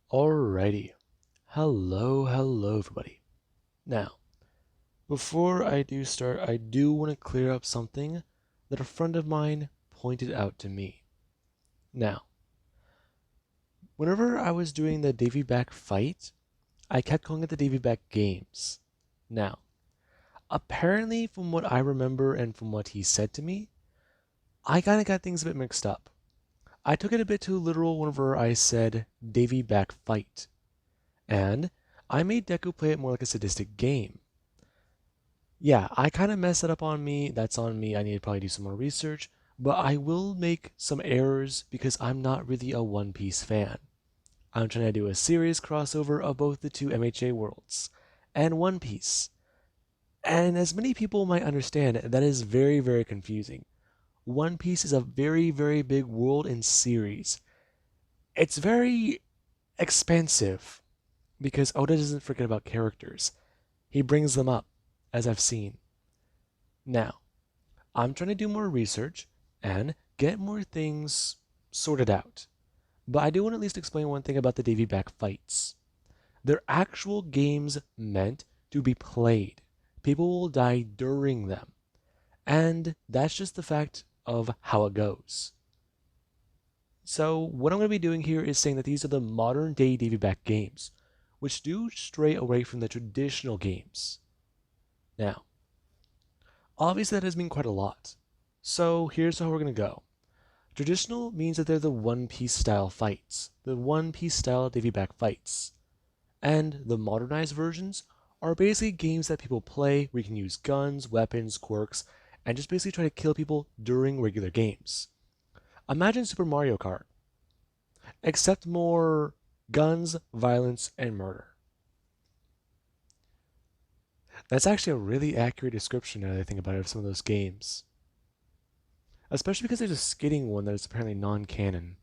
Alrighty. Hello everybody. Now, before I do start, I do want to clear up something that a friend of mine pointed out to me. Now, whenever I was doing the Davy Back fight, I kept calling it the Davy Back games. Now, apparently from what I remember and from what he said to me, I kind of got things a bit mixed up. I took it a bit too literal whenever I said Davy Back fight, and I made Deku play it more like a sadistic game. Yeah, I kind of messed it up on me. That's on me. I need to probably do some more research. But I will make some errors because I'm not really a One Piece fan. I'm trying to do a serious crossover of both the two MHA worlds and One Piece. And as many people might understand, that is very confusing. One Piece is a very big world and series. It's very expansive because Oda doesn't forget about characters. He brings them up, as I've seen. Now, I'm trying to do more research and get more things sorted out. But I do want to at least explain one thing about the Davy Back fights. They're actual games meant to be played. People will die during them. And that's just the fact of how it goes. So, what I'm going to be doing here is saying that these are the modern day Davy Back games, which do stray away from the traditional games. Now, obviously that does mean quite a lot. So, here's how we're going to go. Traditional means that they're the One Piece style fights, the One Piece style Davy Back fights. And the modernized versions are basically games that people play where you can use guns, weapons, quirks, and just basically try to kill people during regular games. Imagine Super Mario Kart, except more guns, violence, and murder. That's actually a really accurate description now that I think about it of some of those games. Especially because there's a skating one that is apparently non-canon.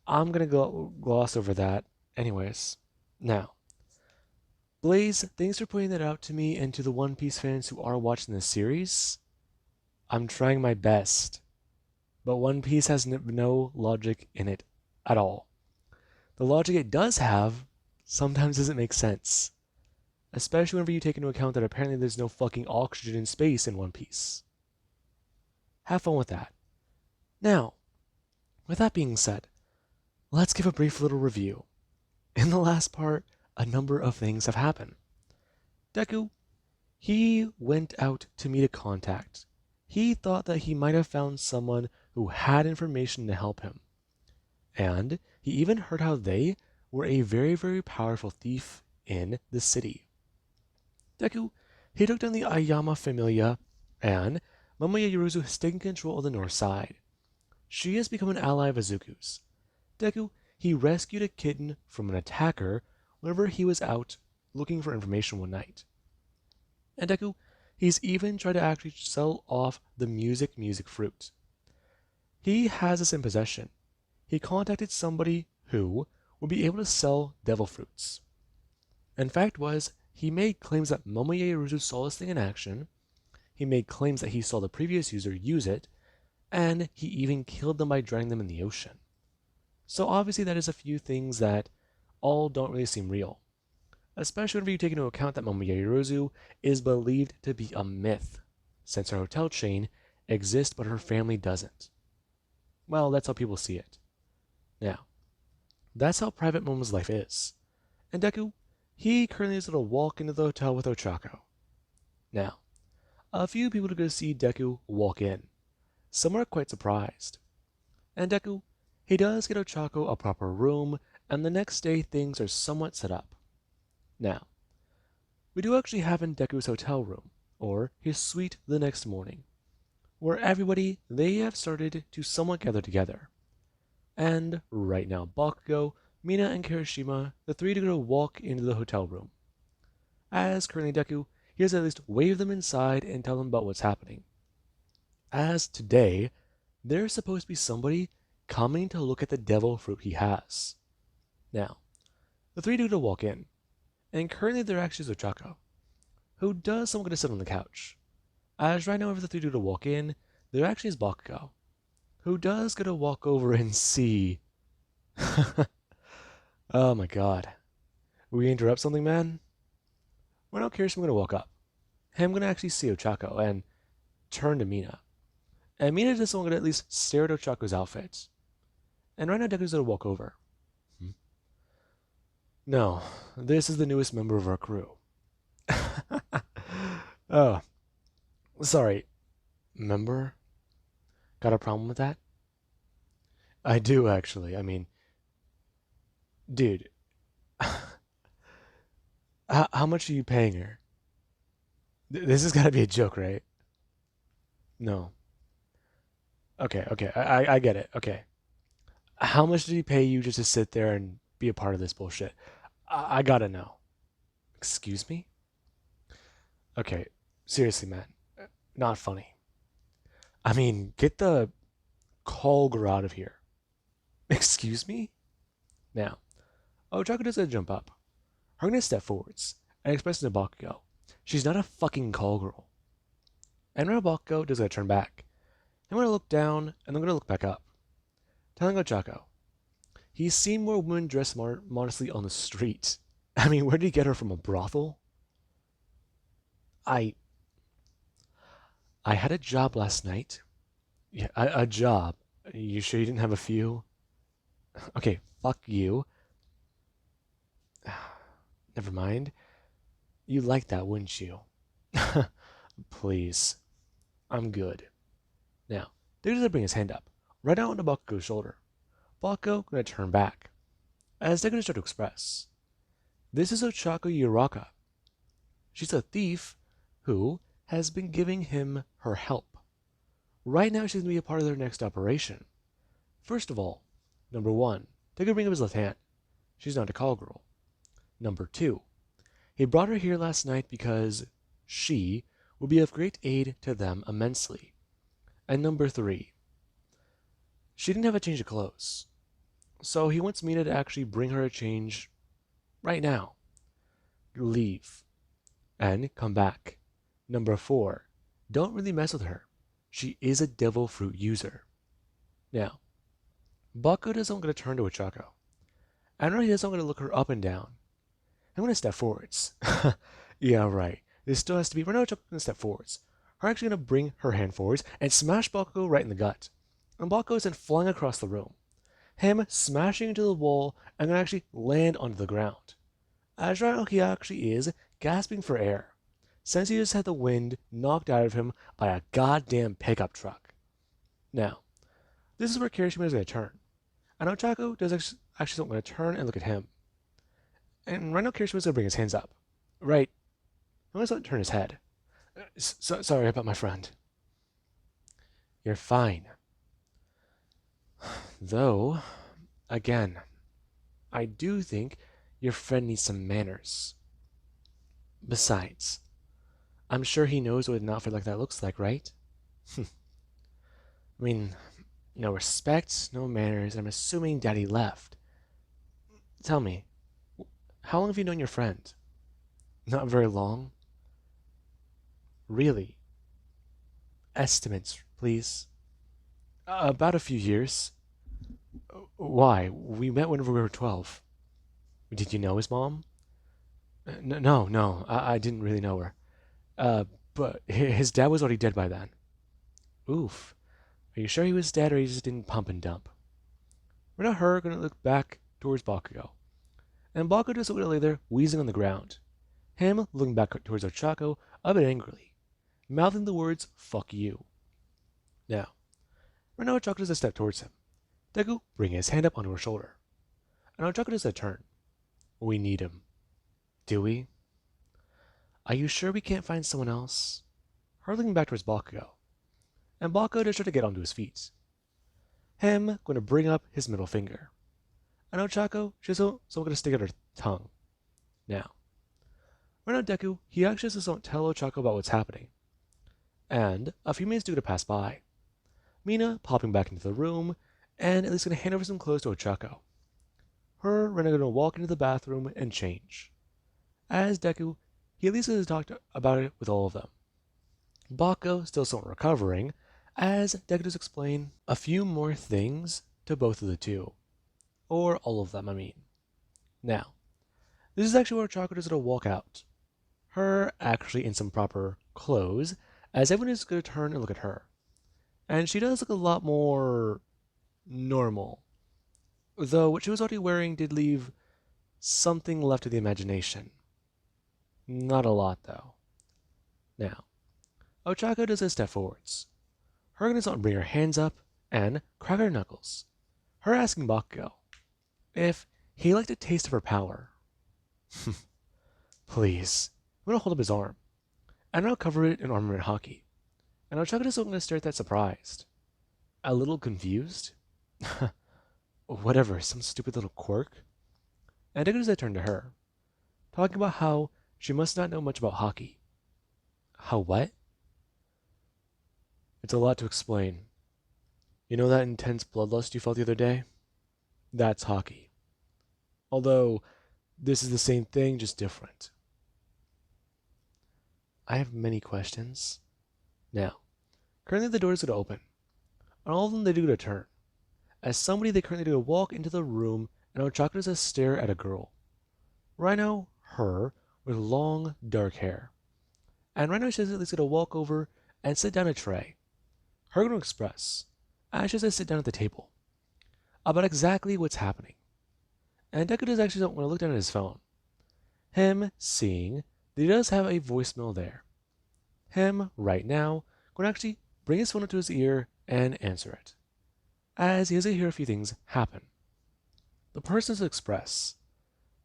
I'm gonna gloss over that anyways. Now, Blaze, thanks for pointing that out to me and to the One Piece fans who are watching this series. I'm trying my best, but One Piece has no logic in it at all. The logic it does have sometimes doesn't make sense, especially whenever you take into account that apparently there's no fucking oxygen in space in One Piece. Have fun with that. Now, with that being said, let's give a brief little review. In the last part, a number of things have happened. Deku, he went out to meet a contact. He thought that he might have found someone who had information to help him. And he even heard how they were a very powerful thief in the city. Deku, he took down the Ayama Familia, and Momoya Yuruzu has taken control of the north side. She has become an ally of Izuku's. Deku, he rescued a kitten from an attacker whenever he was out looking for information one night. And Deku, he's even tried to actually sell off the music fruit. He has this in possession. He contacted somebody who would be able to sell devil fruits. And fact was, he made claims that Momoya Yuruzu saw this thing in action, he made claims that he saw the previous user use it, and he even killed them by drowning them in the ocean. So obviously that is a few things that all don't really seem real. Especially whenever you take into account that Momoya Yuruzu is believed to be a myth, since her hotel chain exists but her family doesn't. Well, that's how people see it. Now, that's how private Momo's life is. And Deku, he currently is going to walk into the hotel with Ochako. Now, a few people are going to see Deku walk in. Some are quite surprised. And Deku, he does get Ochako a proper room, and the next day things are somewhat set up. Now, we do actually have in Deku's hotel room, or his suite the next morning, where everybody, they have started to somewhat gather together. And right now, Bakugo, Mina, and Kirishima, the three are going to walk into the hotel room. As currently Deku, he has at least wave them inside and tell them about what's happening. As today, there's supposed to be somebody coming to look at the devil fruit he has. Now, the three do to walk in, and currently there actually is Ochako, who does somewhat to sit on the couch. As right now, whenever the three do to walk in, there actually is Bakugo, who does get to walk over and see Oh my god. We interrupt something, man? We're not curious. I'm gonna walk up. Hey, I'm gonna actually see Ochako and turn to Mina. And Mina just gonna at least stare at Ochako's outfit. And right now Deku's gonna walk over. Hmm. No, this is the newest member of our crew. Oh, sorry. Member? Got a problem with that? I do actually. I mean, dude, how much are you paying her? This has got to be a joke, right? No. Okay, okay, I get it. Okay. How much did he pay you just to sit there and be a part of this bullshit? I gotta know. Excuse me? Okay, seriously, man. Not funny. I mean, get the call girl out of here. Excuse me? Now, Ochako does jump up. Her gonna step forwards and express to Bakugo. She's not a fucking call girl. And now Bakugo does turn back. I'm gonna look down and I'm gonna look back up. Telling Ochako, he's seen more women dressed modestly on the street. I mean, where did he get her from, a brothel? I I had a job last night. Yeah, a job. You sure you didn't have a few? Okay, fuck you. Never mind. You'd like that, wouldn't you? Please. I'm good. Now, David does bring his hand up, right out onto Bakugo's shoulder. Bakugo gonna turn back. As they're gonna start to express. This is Ochako Yuraka. She's a thief who has been giving him her help. Right now, she's gonna be a part of their next operation. First of all, number one, they could bring up his left hand. She's not a call girl. Number two, he brought her here last night because she will be of great aid to them immensely. And number three, she didn't have a change of clothes. So he wants Mina to actually bring her a change right now. Leave. And come back. Number four, don't really mess with her. She is a devil fruit user. Now, Bakugo doesn't going to turn to Ochako. And right, he doesn't going to look her up and down. I'm going to step forwards. Yeah, right. This still has to be. Right now, Ochako's going to step forwards. Her actually going to bring her hand forwards and smash Bakugo right in the gut. And Bakugo is then flying across the room. Him smashing into the wall and then actually land onto the ground. As right now, he actually is gasping for air, since he just had the wind knocked out of him by a goddamn pickup truck. Now, this is where Kirishima is going to turn. And Ochako does actually going to turn and look at him. And right now, Kirishima is going to bring his hands up. Right. I'm going to turn his head. Sorry about my friend. You're fine. Though, again, I do think your friend needs some manners. Besides, I'm sure he knows what an outfit like that looks like, right? I mean, no respect, no manners. I'm assuming Daddy left. Tell me, how long have you known your friend? Not very long. Really? Estimates, please. About a few years. Why? We met whenever we were 12. Did you know his mom? No, I didn't really know her. Uh, but his dad was already dead by then. Oof. Are you sure he was dead or he just didn't pump and dump? We're not her gonna look back towards Bakugo. And Bakugo just looking lay there, wheezing on the ground. Him looking back towards Ochako a bit angrily, mouthing the words, fuck you. Now, right now Ochako does a step towards him. Deku bringing his hand up onto her shoulder. And Ochako does a turn. We need him. Do we? Are you sure we can't find someone else? Her looking back towards Bakugo. And Bakugo does try to get onto his feet. Him going to bring up his middle finger. And Ochako, she's so going to stick out her tongue. Now, right now Deku, he actually just don't tell Ochako about what's happening. And a few minutes do to pass by. Mina popping back into the room, and at least going to hand over some clothes to Ochako. Her going to walk into the bathroom and change. As Deku, he at least has talked about it with all of them. Bakugo still somewhat recovering, as Deku does explain a few more things to both of the two. Or all of them, I mean. Now, this is actually where Chocolate is going to walk out. Her actually in some proper clothes, as everyone is going to turn and look at her. And she does look a lot more normal. Though what she was already wearing did leave something left to the imagination. Not a lot, though. Now, Ochako does a step forwards. Her gonna bring her hands up and crack her knuckles. Her asking Bakugo if he liked a taste of her power. Please. I'm gonna hold up his arm, and I'll cover it in armament hockey. And Ochako is gonna stare at that surprised. A little confused? Whatever, some stupid little quirk. And Deku does turn to her, talking about how she must not know much about hockey. How what? It's a lot to explain. You know that intense bloodlust you felt the other day? That's hockey. Although, this is the same thing, just different. I have many questions. Now, currently the doors are going to open. And all of them they do to turn. As somebody they currently do to walk into the room and Ochako does a stare at a girl. Rhino, her, with long, dark hair. And Rhino says that he's going to walk over and sit down a tray. Her going to express, as she says sit down at the table, about exactly what's happening. And Deku does actually want to look down at his phone. Him seeing that he does have a voicemail there. Him, right now, going to actually bring his phone up to his ear and answer it. As he has to hear a few things happen. The person is express.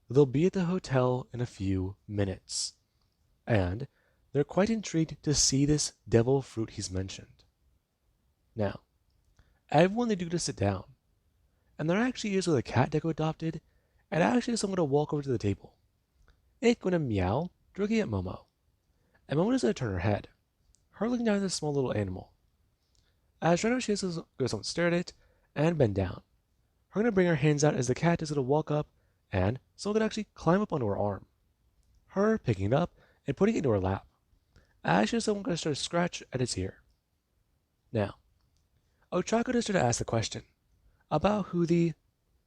They'll be at the hotel in a few minutes. And they're quite intrigued to see this devil fruit he's mentioned. Now, everyone they do to sit down. And there actually is with a cat Deku adopted, and actually someone to walk over to the table. It's going to meow, looking at Momo. And Momo is going to turn her head, her looking down at this small little animal. As Rhino she goes on stare at it and bend down. Her going to bring her hands out as the cat is going to walk up, and someone could actually climb up onto her arm. Her picking it up and putting it into her lap. As she is someone going to start to scratch at its ear. Now, Ochako does start to ask the question about who the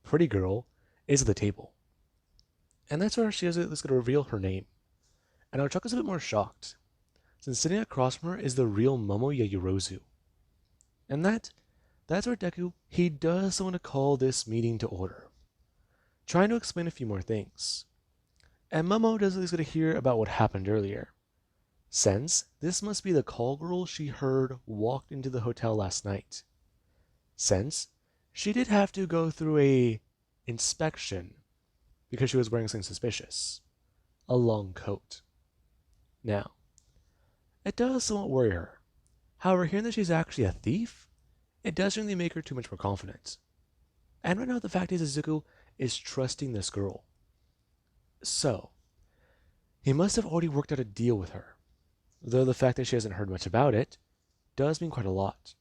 pretty girl is at the table. And that's where she is going to reveal her name. And Ochako's a bit more shocked, since sitting across from her is the real Momo Yaoyorozu. And that's where Deku, he does want to call this meeting to order, trying to explain a few more things. And Momo does at least get to hear about what happened earlier, since this must be the call girl she heard walked into the hotel last night. Since she did have to go through a inspection because she was wearing something suspicious, a long coat. Now, it does somewhat worry her. However, hearing that she's actually a thief, it doesn't really make her too much more confident. And right now the fact is Izuku is trusting this girl. So, he must have already worked out a deal with her, though the fact that she hasn't heard much about it does mean quite a lot.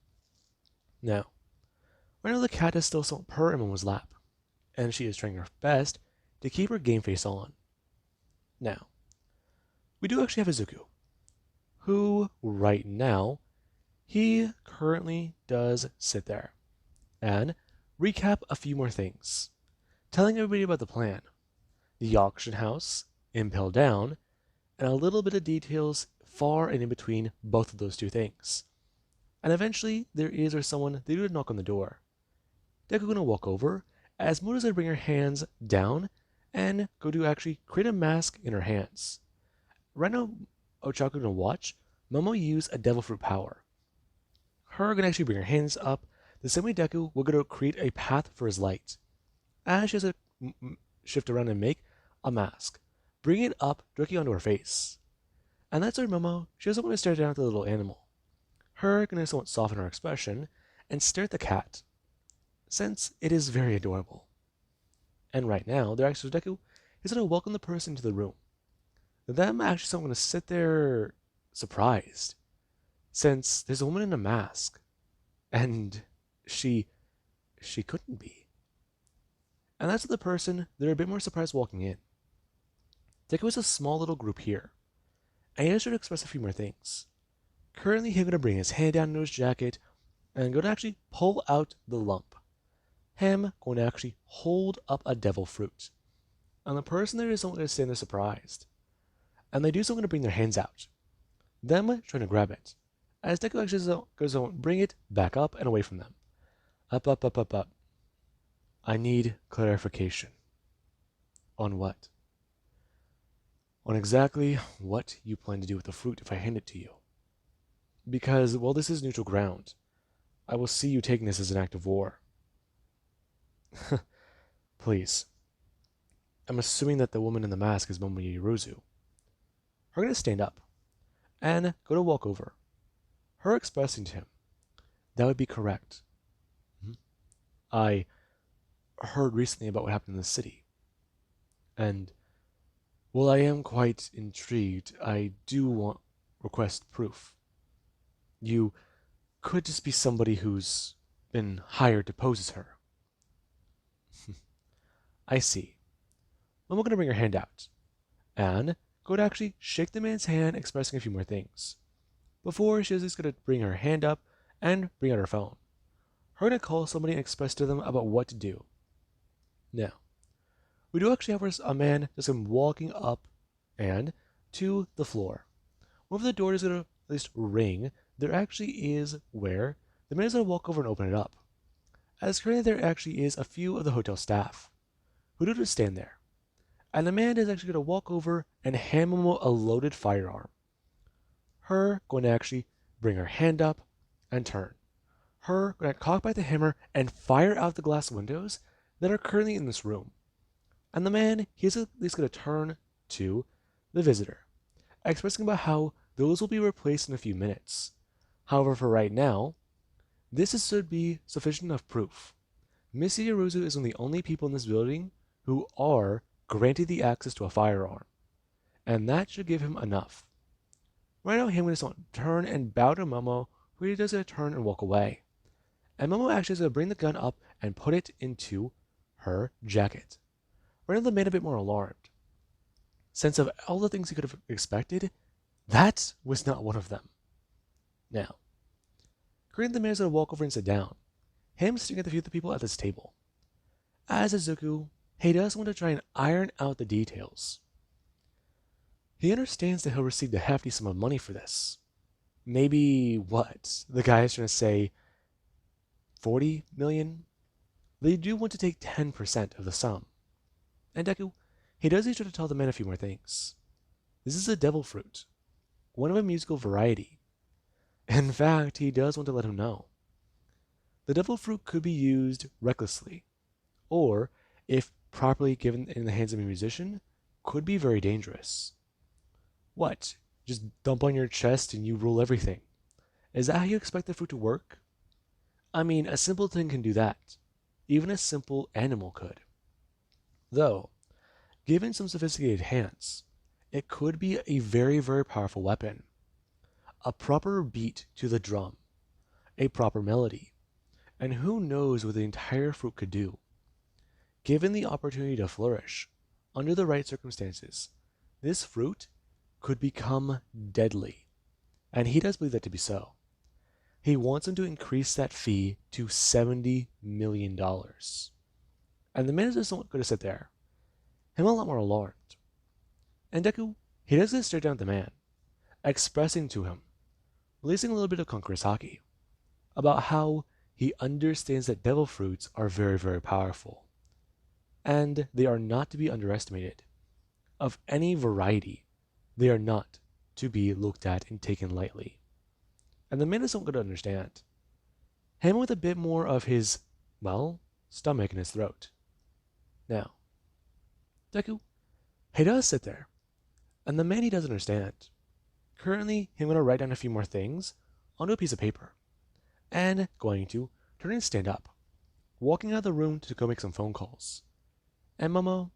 Now, right now the cat is still purr in Momo's lap, and she is trying her best to keep her game face on. Now, we do actually have Izuku, who right now, he currently does sit there and recap a few more things, telling everybody about the plan, the auction house, Impel Down, and a little bit of details far and in between both of those two things. And eventually, there is or someone, they do knock on the door. Deku gonna walk over, as Moto's gonna bring her hands down and go to actually create a mask in her hands. Right now, Ochako gonna watch Momo use a devil fruit power. Her gonna actually bring her hands up, the same way Deku will gonna create a path for his light. As she has to shift around and make a mask, bring it up directly onto her face. And that's where Momo, she doesn't want to stare down at the little animal. Her gonna somewhat soften her expression and stare at the cat, since it is very adorable. And right now, they're actually Deku is gonna welcome the person into the room. Them actually someone gonna sit there surprised, since there's a woman in a mask, and she couldn't be. And that's the person they're a bit more surprised walking in. Deku is a small little group here, and he has to express a few more things. Currently, he's gonna bring his hand down into his jacket and go to actually pull out the lump. Him going to actually hold up a devil fruit. And the person there isn't going to stand there surprised. And they do so going to bring their hands out. Them trying to grab it. As Deku actually goes on, bring it back up and away from them. Up, up, up, up, up. I need clarification. On what? On exactly what you plan to do with the fruit if I hand it to you. Because, while this is neutral ground, I will see you taking this as an act of war. Please. I'm assuming that the woman in the mask is Momoyorozu. Her going to stand up and go to walk over. Her expressing to him, that would be correct. I heard recently about what happened in the city. And while I am quite intrigued, I do want request proof. You could just be somebody who's been hired to pose as her. I see. Momo gonna bring her hand out, and go to actually shake the man's hand, expressing a few more things. Before, she was just gonna bring her hand up and bring out her phone. Her gonna call somebody and express to them about what to do. Now, we do actually have a man just walking up and to the floor. Whenever the door is gonna at least ring, there actually is where the man is gonna walk over and open it up. As currently there actually is a few of the hotel staff who do just stand there. And the man is actually going to walk over and hand Momo a loaded firearm. Her going to actually bring her hand up and turn. Her going to cock back the hammer and fire out the glass windows that are currently in this room. And the man, he's at least going to turn to the visitor, expressing about how those will be replaced in a few minutes. However, for right now, this should be sufficient enough proof. Miss Yorozu is one of the only people in this building who are granted the access to a firearm, and that should give him enough. Right now, him going to turn and bow to Momo, who he does going to turn and walk away. And Momo actually is going to bring the gun up and put it into her jacket. Right now, the man a bit more alarmed. Since of all the things he could have expected, that was not one of them. Now, currently the man is going to walk over and sit down, him staring at the few of the people at this table. As Izuku, he does want to try and iron out the details. He understands that he'll receive a hefty sum of money for this. Maybe, what? The guy is trying to say 40 million? They do want to take 10% of the sum. And Deku, he does need to tell the man a few more things. This is a devil fruit, one of a musical variety. In fact, he does want to let him know. The devil fruit could be used recklessly, or, if properly given in the hands of a musician, could be very dangerous. What? Just dump on your chest and you rule everything? Is that how you expect the fruit to work? I mean, a simple thing can do that. Even a simple animal could. Though, given some sophisticated hands, it could be a very, very powerful weapon. A proper beat to the drum, a proper melody, and who knows what the entire fruit could do. Given the opportunity to flourish, under the right circumstances, this fruit could become deadly. And he does believe that to be so. He wants him to increase that fee to $70 million. And the man is just not going to sit there. Him a lot more alarmed. And Deku, he does this straight down at the man, expressing to him, releasing a little bit of Konkurasaki, about how he understands that devil fruits are very, very powerful. And they are not to be underestimated. Of any variety, they are not to be looked at and taken lightly. And the man isn't going to understand. Him with a bit more of his, well, stomach in his throat. Now, Deku, he does sit there. And the man he doesn't understand. Currently, he's going to write down a few more things onto a piece of paper. And going to turn and stand up. Walking out of the room to go make some phone calls. And Momo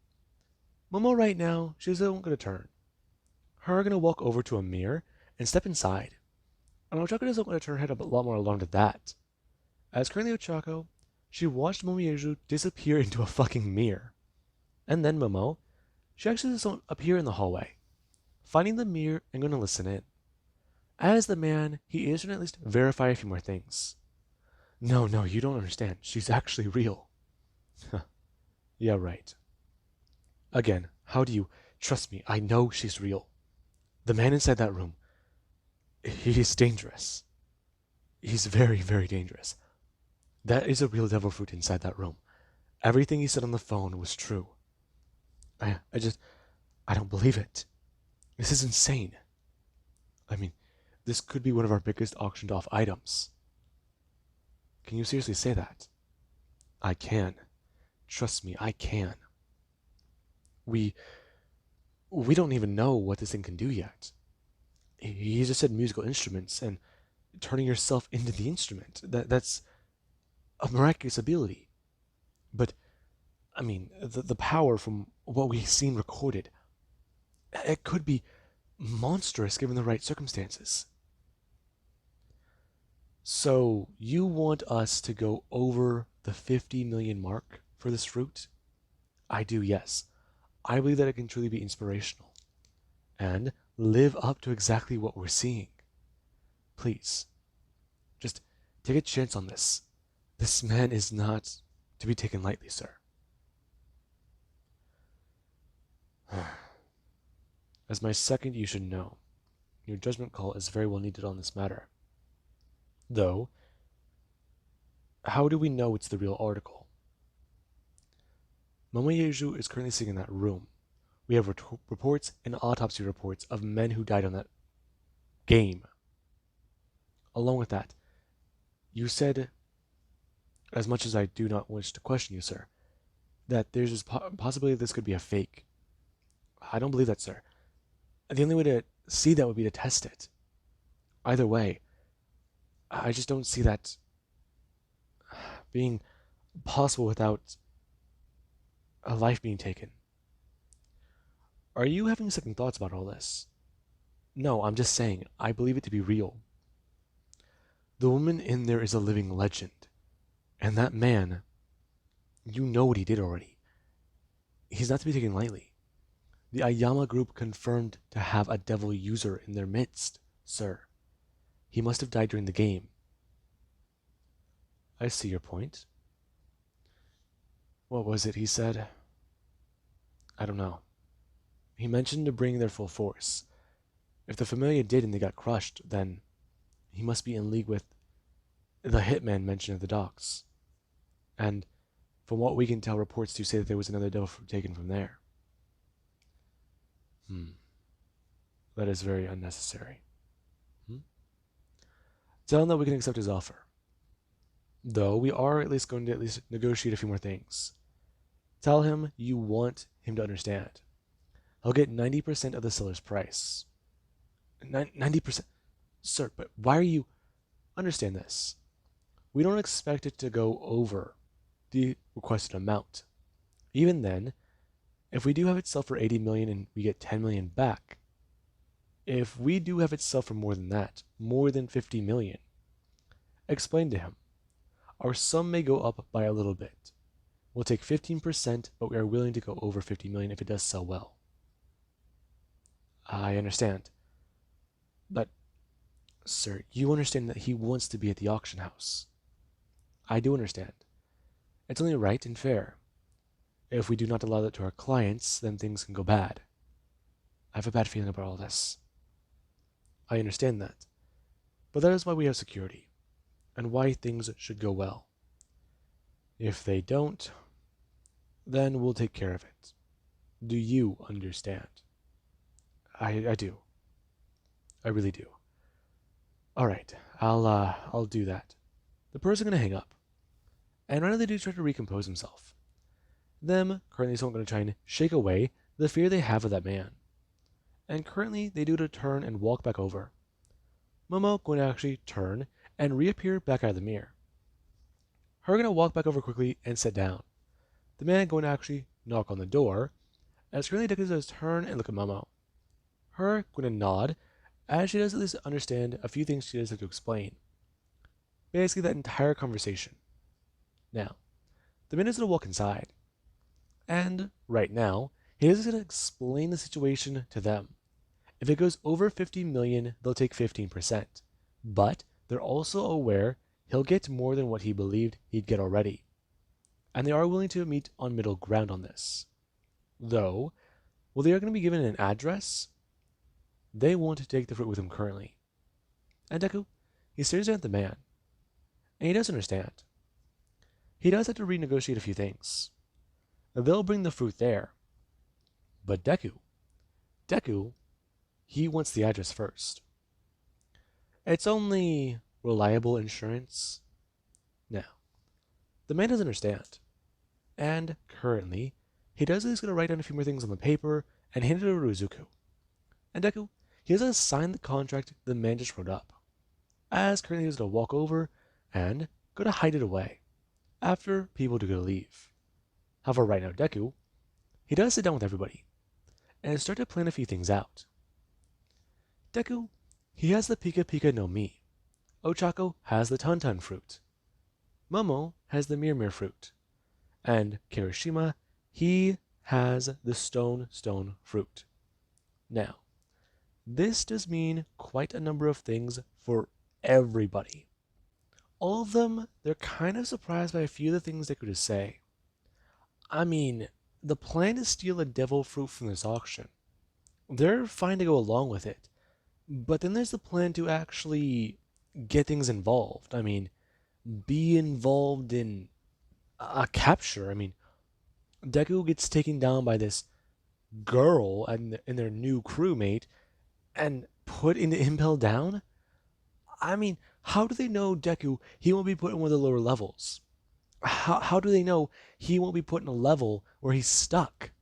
right now, she's not going to turn. Her going to walk over to a mirror and step inside. And Ochako isn't going to turn her head up a lot more alarmed at that. As currently Ochako, she watched Momoyeju disappear into a fucking mirror. And then Momo, she actually doesn't appear in the hallway, finding the mirror and going to listen in. As the man, he is going to at least verify a few more things. No, you don't understand. She's actually real. Yeah, right. Again, how do you trust me? I know she's real. The man inside that room, he's dangerous. He's very, very dangerous. That is a real devil fruit inside that room. Everything he said on the phone was true. I don't believe it. This is insane. I mean, this could be one of our biggest auctioned off items. Can you seriously say that? I can. Trust me, I can. We we don't even know what this thing can do yet. He just said musical instruments and turning yourself into the instrument. That's a miraculous ability. But I mean, the power from what we've seen recorded, it could be monstrous given the right circumstances. So you want us to go over the 50 million mark for this fruit? I do, yes. I believe that it can truly be inspirational and live up to exactly what we're seeing. Please, just take a chance on this. This man is not to be taken lightly, sir. As my second, you should know, your judgment call is very well needed on this matter. Though, how do we know it's the real article? Momoyeju is currently sitting in that room. We have reports and autopsy reports of men who died on that game. Along with that, you said, as much as I do not wish to question you, sir, that there's this possibility this could be a fake. I don't believe that, sir. The only way to see that would be to test it. Either way, I just don't see that being possible without a life being taken. Are you having second thoughts about all this? No, I'm just saying, I believe it to be real. The woman in there is a living legend. And that man, you know what he did already. He's not to be taken lightly. The Ayama group confirmed to have a devil user in their midst, sir. He must have died during the game. I see your point. What was it he said? I don't know. He mentioned to bring their full force. If the Familia did and they got crushed, then he must be in league with the hitman mentioned at the docks. And from what we can tell, reports do say that there was another devil fruit taken from there. That is very unnecessary. Tell him that we can accept his offer. Though we are at least going to negotiate a few more things. Tell him you want him to understand. He'll get 90% of the seller's price. 90%? Sir, but why are you... Understand this. We don't expect it to go over the requested amount. Even then, if we do have it sell for 80 million and we get 10 million back, if we do have it sell for more than that, more than 50 million, explain to him. Our sum may go up by a little bit. We'll take 15%, but we are willing to go over 50 million if it does sell well. I understand. But, sir, you understand that he wants to be at the auction house. I do understand. It's only right and fair. If we do not allow that to our clients, then things can go bad. I have a bad feeling about all this. I understand that. But that is why we have security, and why things should go well. If they don't, then we'll take care of it. Do you understand? I do. I really do. All right, I'll do that. The person gonna hang up, and right now they do try to recompose himself. Them currently someone gonna try and shake away the fear they have of that man, and currently they do to turn and walk back over. Momo going to actually turn and reappear back out of the mirror. Her gonna walk back over quickly and sit down. The man going to actually knock on the door, as currently Deku does turn and look at Momo. Her going to nod, as she does at least understand a few things she does have to explain. Basically that entire conversation. Now, the man is going to walk inside. And, right now, he is going to explain the situation to them. If it goes over 50 million, they'll take 15%. But, they're also aware he'll get more than what he believed he'd get already. And they are willing to meet on middle ground on this. Though, while they are going to be given an address, they won't take the fruit with them currently. And Deku, he stares at the man, and he does understand. He does have to renegotiate a few things. They'll bring the fruit there, but Deku, he wants the address first. It's only reliable insurance. Now, the man doesn't understand. And currently, he does he's going to write down a few more things on the paper and hand it over to Izuku. And Deku, he doesn't sign the contract the man just wrote up. As currently he's going to walk over and go to hide it away after people do go to leave. However, right now, Deku, he does sit down with everybody and start to plan a few things out. Deku, he has the Pika Pika no Mi. Ochako has the Tantan fruit. Momo has the Mir fruit. And Kirishima, he has the Stone fruit. Now, this does mean quite a number of things for everybody. All of them, they're kind of surprised by a few of the things they could just say. I mean, the plan to steal a devil fruit from this auction. They're fine to go along with it. But then there's the plan to actually get things involved. I mean, be involved in a capture. I mean, Deku gets taken down by this girl and their new crewmate and put into Impel Down? I mean, how do they know Deku, he won't be put in one of the lower levels? How do they know he won't be put in a level where he's stuck?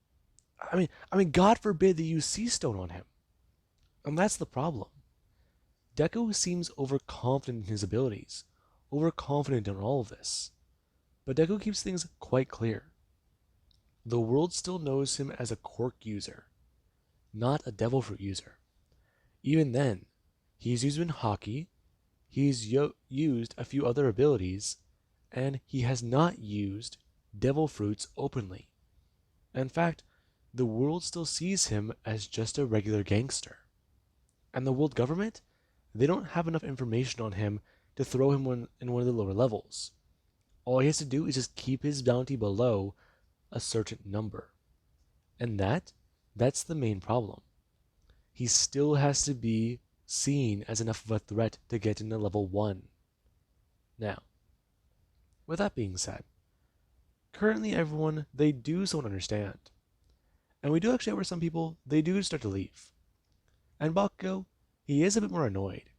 I mean, God forbid they use Sea Stone on him. And that's the problem. Deku seems overconfident in his abilities, overconfident in all of this. But Deku keeps things quite clear. The world still knows him as a quirk user, not a devil fruit user. Even then, he's used in hockey, he's used a few other abilities, and he has not used devil fruits openly. In fact, the world still sees him as just a regular gangster. And the world government, they don't have enough information on him to throw him in one of the lower levels. All he has to do is just keep his bounty below a certain number. And that's the main problem. He still has to be seen as enough of a threat to get into level 1. Now, with that being said, currently everyone, they do somewhat understand. And we do actually have where some people, they do start to leave. And Bakugo, he is a bit more annoyed.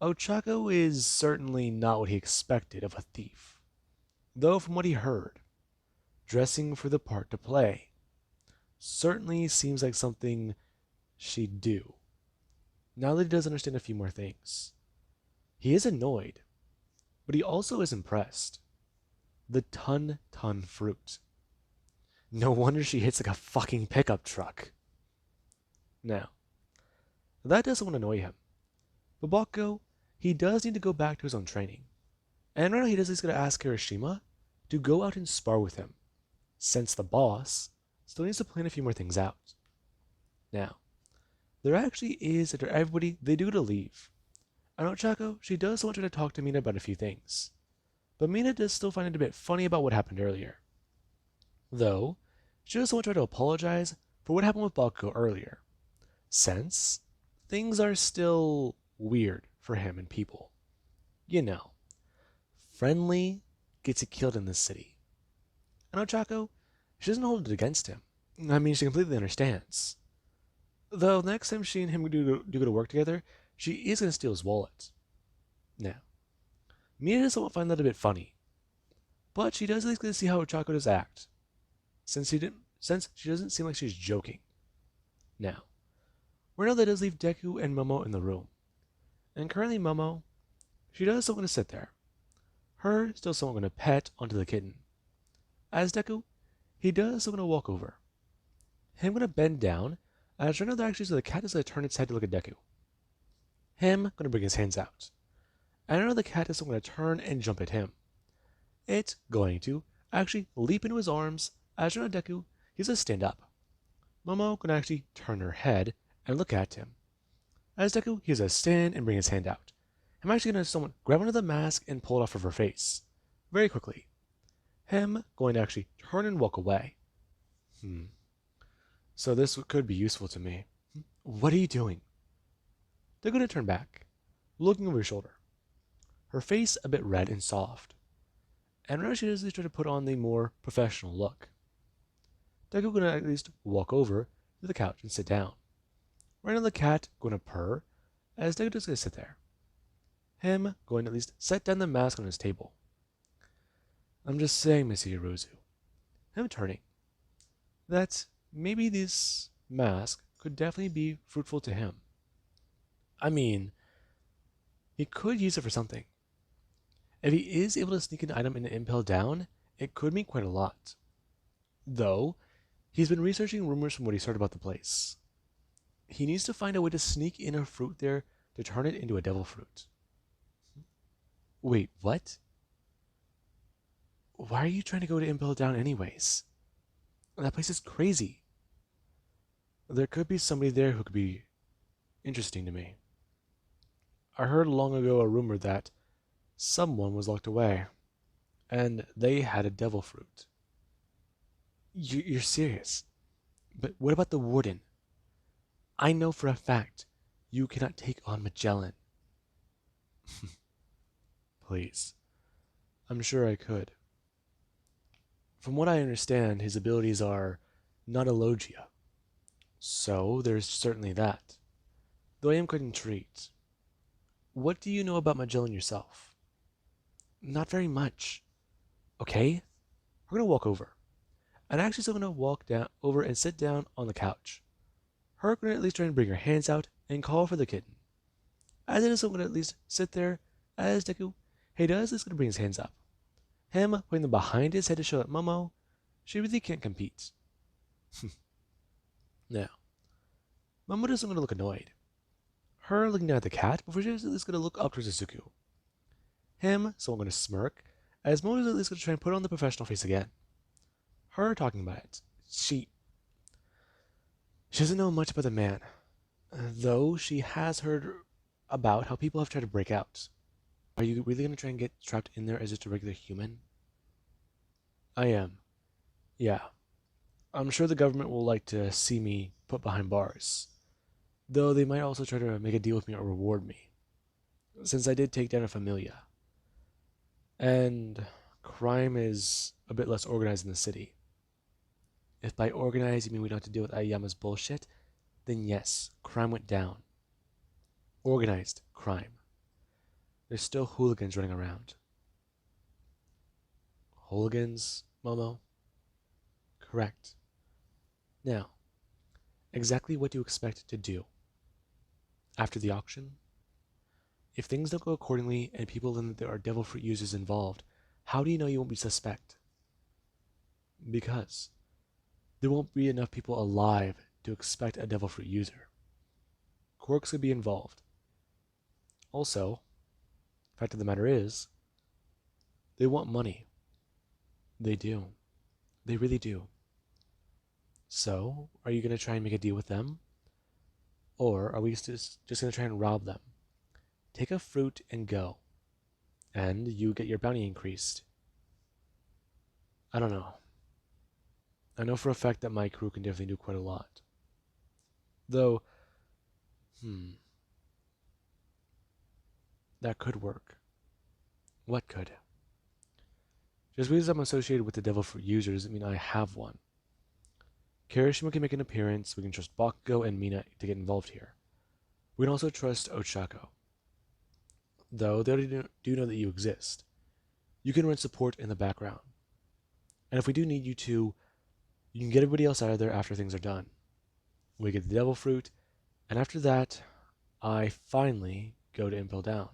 Ochako is certainly not what he expected of a thief. Though from what he heard, dressing for the part to play certainly seems like something she'd do. Now that he does understand a few more things. He is annoyed, but he also is impressed. The ton fruit. No wonder she hits like a fucking pickup truck. Now, that doesn't want to annoy him. But Bakugo, he does need to go back to his own training. And right now he does he's going to ask Kirishima to go out and spar with him, since the boss still needs to plan a few more things out. Now, there actually is, after everybody, they do to leave. And Ochako, she does want to talk to Mina about a few things. But Mina does still find it a bit funny about what happened earlier. Though, she does want to try to apologize for what happened with Bakugo earlier, since things are still weird for him and people. You know, friendly gets killed in this city. And Ochako, she doesn't hold it against him. I mean, she completely understands. Though next time she and him do go to work together, she is going to steal his wallet. Now, Mina does somewhat find that a bit funny, but she does at least get to see how Ochako does act, since she doesn't seem like she's joking. Now, we know that does leave Deku and Momo in the room, and currently Momo, she does still want to sit there. Her still someone going to pet onto the kitten. As Deku, he does still going to walk over. Him going to bend down, as right now they're actually so the cat is going to turn its head to look at Deku. Him going to bring his hands out. And I know the cat is going to turn and jump at him. It's going to actually leap into his arms, as right now Deku, he's going to stand up. Momo going to actually turn her head and look at him. As Deku, he's going to stand and bring his hand out. I'm actually going to someone grab onto the mask and pull it off of her face. Very quickly. Him going to actually turn and walk away. So this could be useful to me. What are you doing? They're going to turn back, looking over your shoulder, her face a bit red and soft. And now she does try to put on the more professional look. Deku gonna at least walk over to the couch and sit down. Right on the cat gonna purr as Deku just gonna sit there. Him going to at least set down the mask on his table. I'm just saying, Missy Hirozu. Him turning. That maybe this mask could definitely be fruitful to him. I mean, he could use it for something. If he is able to sneak an item and impel down, it could mean quite a lot. Though, he's been researching rumors from what he heard about the place. He needs to find a way to sneak in a fruit there to turn it into a devil fruit. Wait, what? Why are you trying to go to impel down anyways? That place is crazy. There could be somebody there who could be interesting to me. I heard long ago a rumor that someone was locked away, and they had a devil fruit. You're serious? But what about the warden? I know for a fact you cannot take on Magellan. Please. I'm sure I could. From what I understand, his abilities are not a logia. So there's certainly that. Though I am quite intrigued. What do you know about Magellan yourself? Not very much. Okay? We're gonna walk over. And actually still gonna walk down over and sit down on the couch. Her gonna at least try and bring her hands out and call for the kitten. As it is, I'm gonna at least sit there as Deku. He does is gonna bring his hands up. Him putting them behind his head to show that Momo, she really can't compete. Now, Momo doesn't gonna look annoyed. Her looking down at the cat before she's at least gonna look up towards Izuku. Him, someone gonna smirk, as Momo's at least gonna try and put on the professional face again. Her talking about it. She doesn't know much about the man, though she has heard about how people have tried to break out. Are you really gonna try and get trapped in there as just a regular human? I am. Yeah. I'm sure the government will like to see me put behind bars, though they might also try to make a deal with me or reward me, since I did take down a familia. And crime is a bit less organized in the city. If by organized you mean we don't have to deal with Aoyama's bullshit, then yes, crime went down. Organized crime. There's still hooligans running around. Hooligans, Momo? Correct. Now, exactly what do you expect to do? After the auction? If things don't go accordingly and people learn that there are devil fruit users involved, how do you know you won't be suspect? Because there won't be enough people alive to expect a devil fruit user. Quirks could be involved. Also, fact of the matter is, they want money. They do. They really do. So, are you going to try and make a deal with them? Or are we just going to try and rob them? Take a fruit and go. And you get your bounty increased. I don't know. I know for a fact that my crew can definitely do quite a lot. Though, that could work. What could? Just because I'm associated with the devil fruit user doesn't mean I have one. Kirishima can make an appearance, we can trust Bakugo and Mina to get involved here. We can also trust Ochako. Though they already do know that you exist. You can run support in the background. And if we do need you to, you can get everybody else out of there after things are done. We get the devil fruit, and after that, I finally go to Impel Down.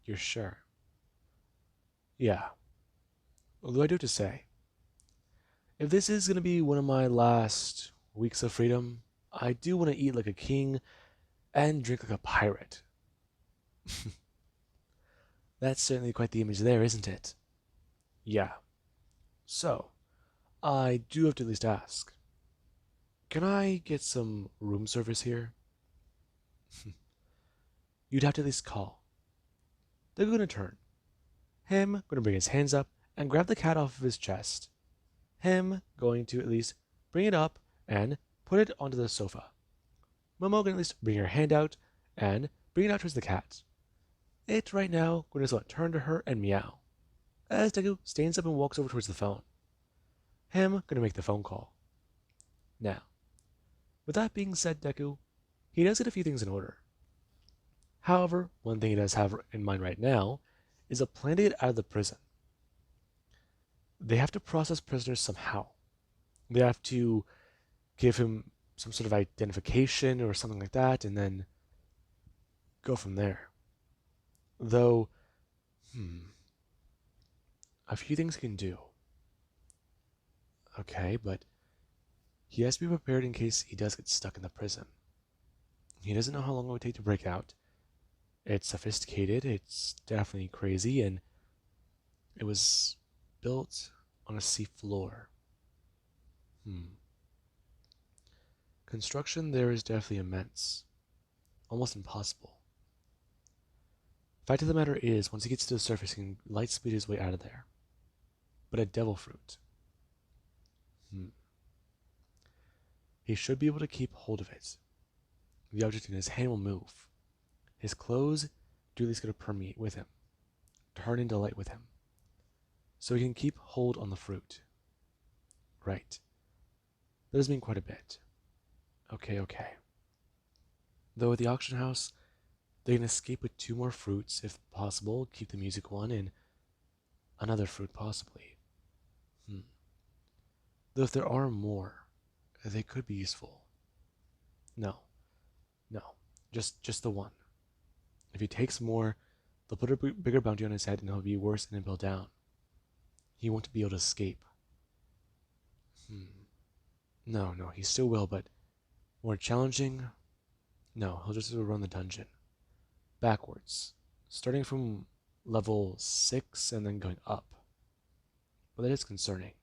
You're sure? Yeah. Although I do have to say, if this is going to be one of my last weeks of freedom, I do want to eat like a king and drink like a pirate. That's certainly quite the image there, isn't it? Yeah. So, I do have to at least ask. Can I get some room service here? You'd have to at least call. They're going to turn. Him going to bring his hands up and grab the cat off of his chest. Him going to at least bring it up and put it onto the sofa. Momo can at least bring her hand out and bring it out towards the cat. It right now going to turn to her and meow. As Deku stands up and walks over towards the phone. Him gonna make the phone call. Now, with that being said, Deku, he does get a few things in order. However, one thing he does have in mind right now is a plan to get out of the prison. They have to process prisoners somehow. They have to give him some sort of identification or something like that, and then go from there. Though, a few things he can do. Okay, but he has to be prepared in case he does get stuck in the prison. He doesn't know how long it would take to break out. It's sophisticated, it's definitely crazy, and it was built on a sea floor. Construction there is definitely immense. Almost impossible. Fact of the matter is, once he gets to the surface, he can light speed his way out of there. But a devil fruit. He should be able to keep hold of it. The object in his hand will move. His clothes do at least get to permeate with him, turn into light with him. So he can keep hold on the fruit. Right. That does mean quite a bit. Okay. Though at the auction house, they can escape with 2 more fruits if possible, keep the music one, and another fruit possibly. Though if there are more, they could be useful. No. Just the one. If he takes more, they'll put a bigger bounty on his head and he'll be worse than Impel Down. He won't be able to escape. No, he still will, but more challenging? No, he'll just run the dungeon. Backwards. Starting from level 6 and then going up. But that is concerning.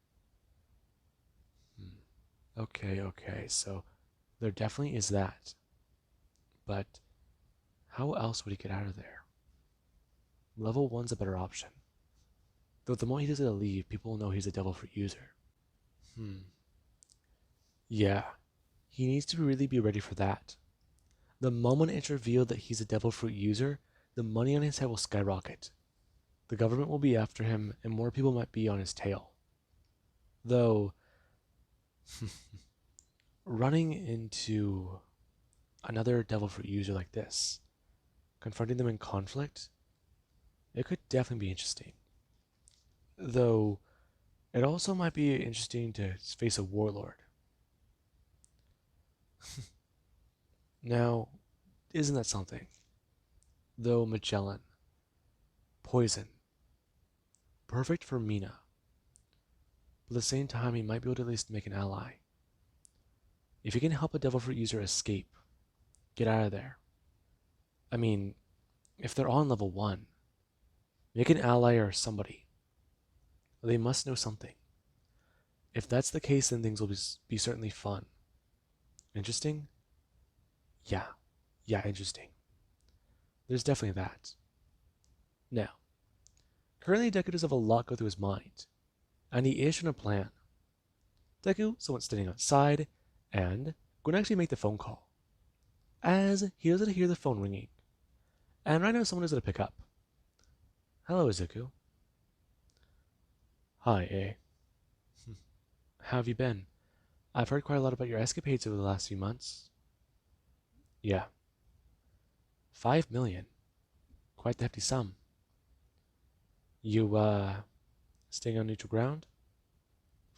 Okay, so there definitely is that. But how else would he get out of there? Level 1's a better option. Though the moment he doesn't leave, people will know he's a devil fruit user. Yeah, he needs to really be ready for that. The moment it's revealed that he's a devil fruit user, the money on his head will skyrocket. The government will be after him, and more people might be on his tail. Though, running into another devil fruit user like this, confronting them in conflict, it could definitely be interesting. Though, it also might be interesting to face a warlord. Now, isn't that something? Though Magellan, poison, perfect for Mina, but at the same time he might be able to at least make an ally. If he can help a devil fruit user escape, get out of there. I mean, if they're on level 1, make an ally or somebody. They must know something. If that's the case, then things will be certainly fun. Interesting? Yeah, interesting. There's definitely that. Now, currently Deku does have a lot go through his mind, and he is on a plan. Deku, someone standing outside, and going to actually make the phone call. As he doesn't hear the phone ringing. And right now someone is going to pick up. Hello, Izuku. Hi, A. How have you been? I've heard quite a lot about your escapades over the last few months. Yeah. 5 million. Quite the hefty sum. You, staying on neutral ground?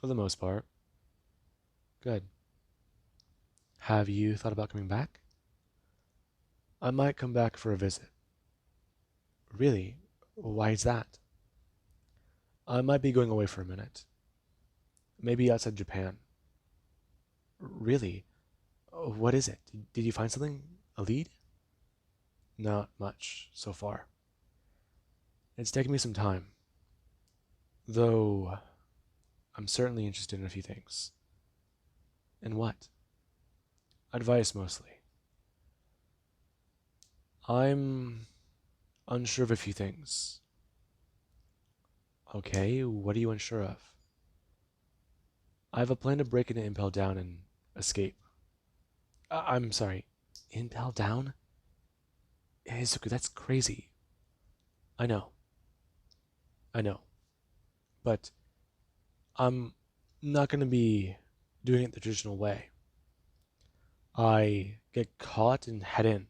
For the most part. Good. Have you thought about coming back? I might come back for a visit. Really? Why is that? I might be going away for a minute. Maybe outside Japan. Really? What is it? Did you find something? A lead? Not much, so far. It's taken me some time. Though, I'm certainly interested in a few things. In what? Advice, mostly. I'm unsure of a few things. Okay, what are you unsure of? I have a plan to break into Impel Down and escape. I'm sorry. Impel down? Izuku, that's crazy. I know. I know. But I'm not going to be doing it the traditional way. I get caught and head in.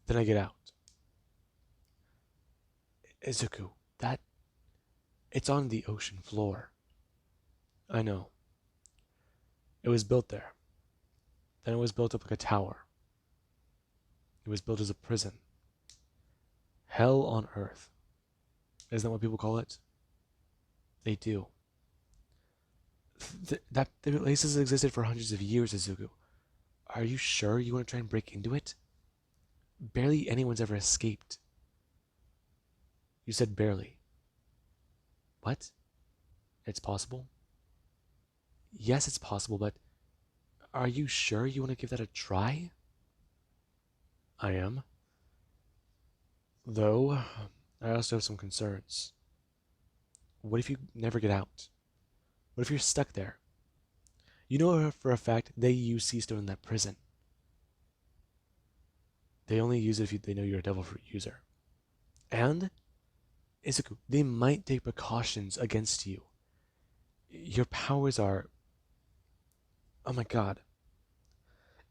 Then I get out. Izuku, that it's on the ocean floor. I know. It was built there. Then it was built up like a tower. It was built as a prison. Hell on earth. Isn't that what people call it? They do. That the place has existed for hundreds of years, Izuku. Are you sure you want to try and break into it? Barely anyone's ever escaped. You said barely. What? It's possible? Yes, it's possible, but are you sure you want to give that a try? I am. Though, I also have some concerns. What if you never get out? What if you're stuck there? You know for a fact they use sea stone in that prison. They only use it if they know you're a devil fruit user. And, Izuku, they might take precautions against you. Your powers are... Oh my god.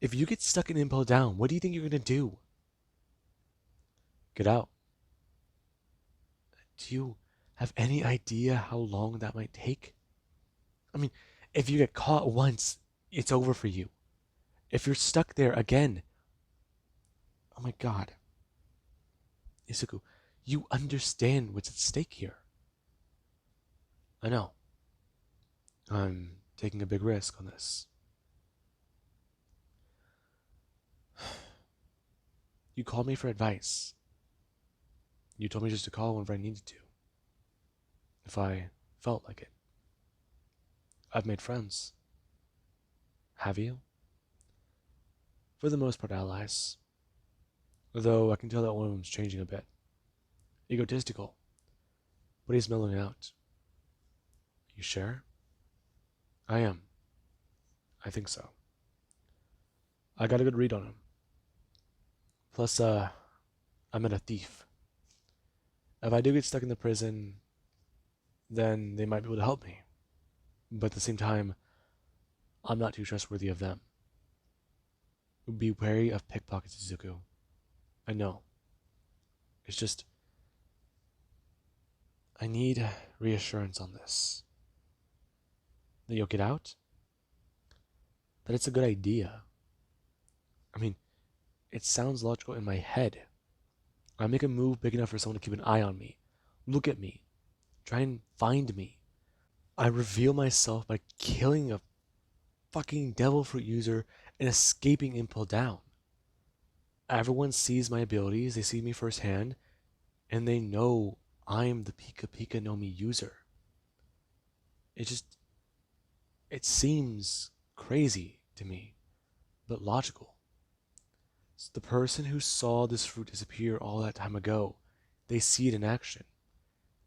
If you get stuck and impel down, what do you think you're gonna do? Get out. Do you have any idea how long that might take? I mean, if you get caught once, it's over for you. If you're stuck there again, oh my god. Izuku, you understand what's at stake here. I know. I'm taking a big risk on this. You called me for advice. You told me just to call whenever I needed to, if I felt like it. I've made friends. Have you? For the most part, allies. Though I can tell that one of them's changing a bit. Egotistical. But he's mellowing out. You sure? I am. I think so. I got a good read on him. Plus, I met a thief. If I do get stuck in the prison, then they might be able to help me. But at the same time, I'm not too trustworthy of them. Be wary of pickpockets, Izuku. I know. It's just... I need reassurance on this. That you'll get out? That it's a good idea. I mean, it sounds logical in my head. I make a move big enough for someone to keep an eye on me. Look at me. Try and find me. I reveal myself by killing a fucking devil fruit user and escaping Impel Down. Everyone sees my abilities, they see me firsthand, and they know I'm the Pika Pika no Mi user. It just... It seems crazy to me, but logical. So the person who saw this fruit disappear all that time ago, they see it in action.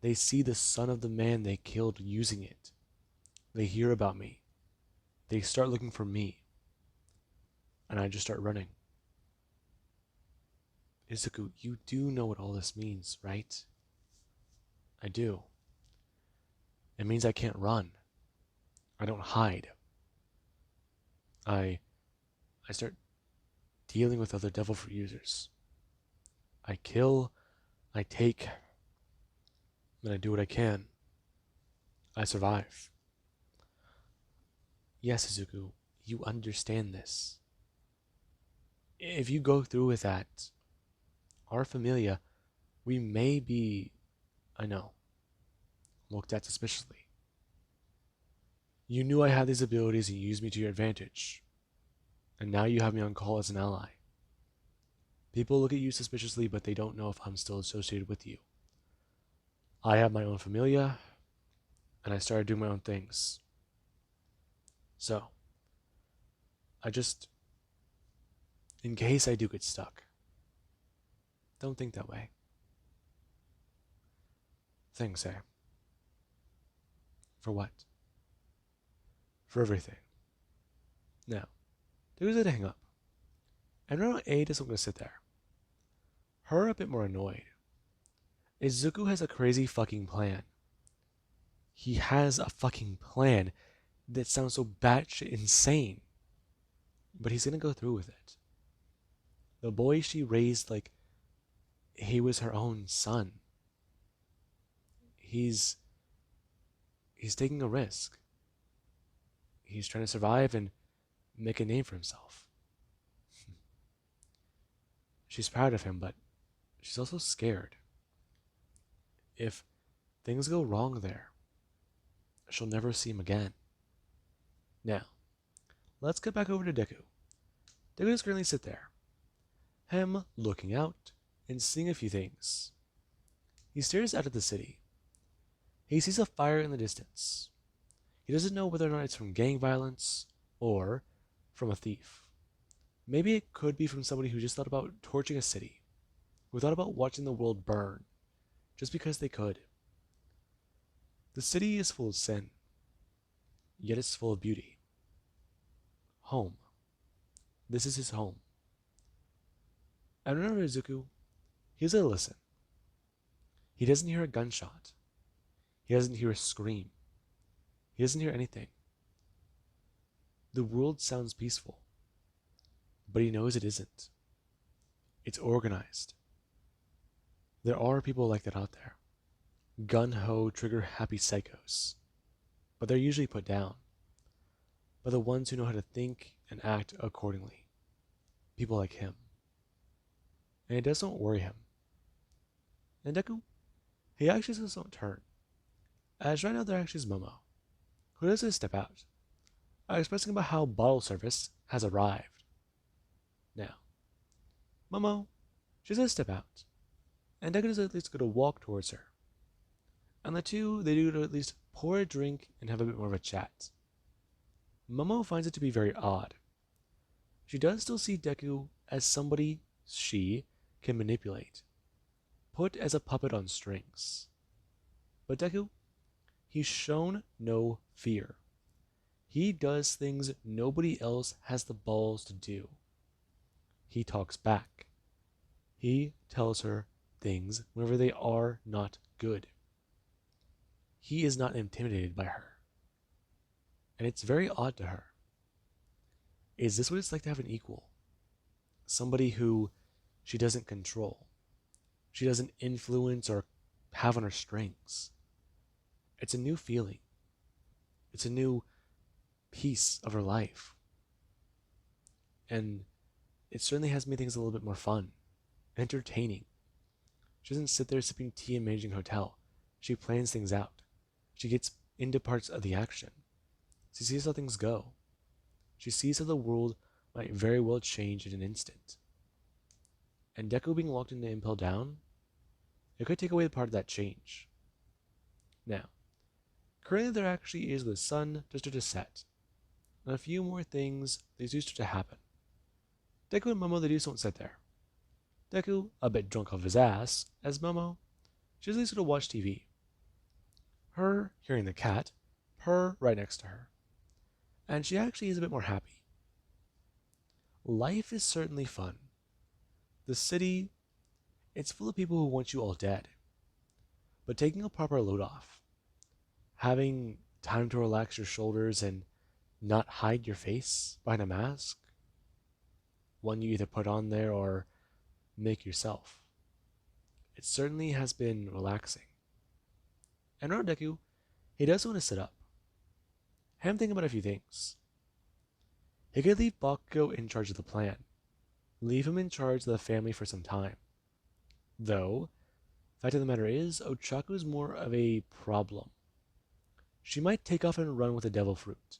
They see the son of the man they killed using it. They hear about me. They start looking for me. And I just start running. Izuku, you do know what all this means, right? I do. It means I can't run. I don't hide. I start dealing with other devil fruit users. I kill, I take, and I do what I can. I survive. Yes, Izuku, you understand this. If you go through with that, our familia, we may be, I know, looked at suspiciously. You knew I had these abilities and you used me to your advantage. And now you have me on call as an ally. People look at you suspiciously, but they don't know if I'm still associated with you. I have my own familia, and I started doing my own things. So, I just, in case I do get stuck, don't think that way. Things, eh? For what? For everything. Now, Deku decided to hang up. And now A doesn't want to sit there. Her a bit more annoyed. Izuku has a crazy fucking plan. He has a fucking plan that sounds so batshit insane. But he's gonna go through with it. The boy she raised like he was her own son. He's he's taking a risk. He's trying to survive and make a name for himself. She's proud of him, but she's also scared. If things go wrong there, she'll never see him again. Now, let's get back over to Deku. Deku does currently sit there, him looking out and seeing a few things. He stares out at the city. He sees a fire in the distance. He doesn't know whether or not it's from gang violence or from a thief. Maybe it could be from somebody who just thought about torching a city, who thought about watching the world burn, just because they could. The city is full of sin, yet it's full of beauty. Home. This is his home. And remember Izuku, he doesn't listen. He doesn't hear a gunshot. He doesn't hear a scream. He doesn't hear anything. The world sounds peaceful, but he knows it isn't. It's organized. There are people like that out there. Gun-ho, trigger-happy psychos. But they're usually put down by the ones who know how to think and act accordingly. People like him. And it doesn't worry him. And Deku, he actually says don't turn. As right now there actually is Momo, who does step out, expressing about how bottle service has arrived. Now, Momo, she's gonna step out, and Deku is at least gonna walk towards her. And the two, they do at least pour a drink and have a bit more of a chat. Momo finds it to be very odd. She does still see Deku as somebody she can manipulate, put as a puppet on strings. But Deku, he's shown no fear. He does things nobody else has the balls to do. He talks back. He tells her things whenever they are not good. He is not intimidated by her. And it's very odd to her. Is this what it's like to have an equal? Somebody who she doesn't control. She doesn't influence or have on her strings. It's a new feeling. It's a new piece of her life. And it certainly has made things a little bit more fun, entertaining. She doesn't sit there sipping tea and managing a hotel. She plans things out. She gets into parts of the action. She sees how things go. She sees how the world might very well change in an instant. And Deku being locked into Impel Down, it could take away part of that change. Now, currently there actually is the sun just to set, and a few more things they do start to happen. Deku and Momo, they just don't sit there. Deku, a bit drunk off his ass, as Momo, she just sort of watch TV. Her hearing the cat purr right next to her, and she actually is a bit more happy. Life is certainly fun. The city, it's full of people who want you all dead. But taking a proper load off, having time to relax your shoulders and not hide your face behind a mask, one you either put on there or make yourself. It certainly has been relaxing. And Deku, he does want to sit up. Him thinking about a few things. He could leave Bakugo in charge of the plan. Leave him in charge of the family for some time. Though, fact of the matter is, Ochako's more of a problem. She might take off and run with the devil fruit.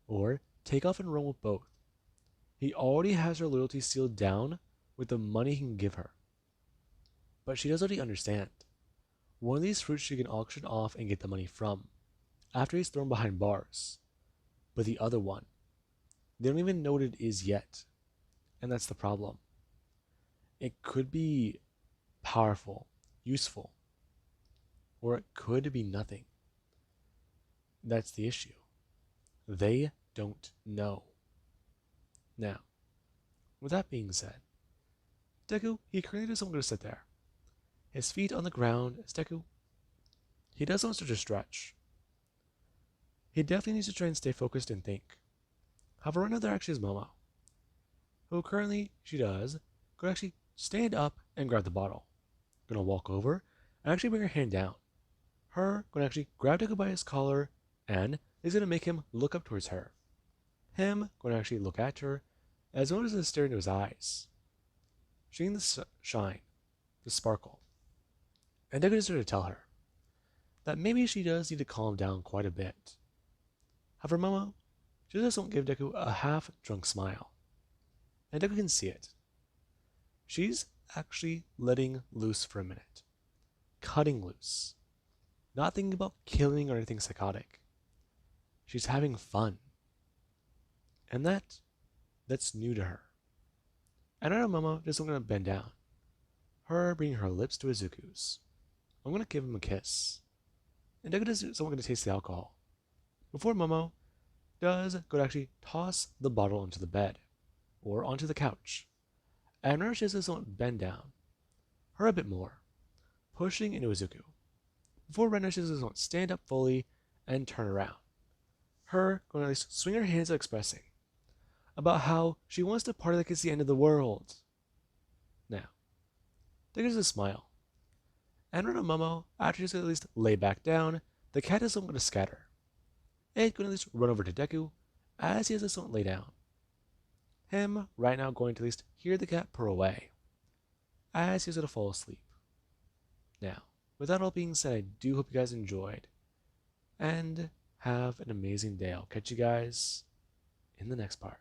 Or take off and run with both. He already has her loyalty sealed down with the money he can give her. But she does already understand. One of these fruits she can auction off and get the money from, after he's thrown behind bars. But the other one, they don't even know what it is yet. And that's the problem. It could be powerful, useful, or it could be nothing. That's the issue. They don't know. Now, with that being said, Deku, he currently doesn't want to sit there. His feet on the ground as Deku, he does want to stretch. He definitely needs to try and stay focused and think. However, right now there actually is Momo, who currently she does could actually stand up and grab the bottle. Gonna walk over and actually bring her hand down. Her gonna actually grab Deku by his collar and is gonna make him look up towards her. Him gonna actually look at her as well as stare into his eyes, seeing the shine, the sparkle. And Deku is there to tell her that maybe she does need to calm down quite a bit. However, Momo, she just won't give Deku a half-drunk smile. And Deku can see it. She's actually letting loose for a minute. Cutting loose. Not thinking about killing or anything psychotic. She's having fun. And that's new to her. And I know Momo just gonna bend down. Her bringing her lips to Izuku's. I'm gonna give him a kiss. And Deku is someone gonna taste the alcohol. Before Momo does go to actually toss the bottle onto the bed. Or onto the couch. And Nurse just doesn't bend down. Her a bit more. Pushing into Izuku. Before Red Nurse doesn't stand up fully and turn around. Her going to at least swing her hands out expressing about how she wants to party like it's the end of the world. Now, there goes a smile. And Ren and Momo, after just at least lay back down, the cat is going to scatter. It's going to at least run over to Deku as he has this one lay down. Him right now going to at least hear the cat purr away as he's going to fall asleep. Now, with that all being said, I do hope you guys enjoyed and have an amazing day. I'll catch you guys in the next part.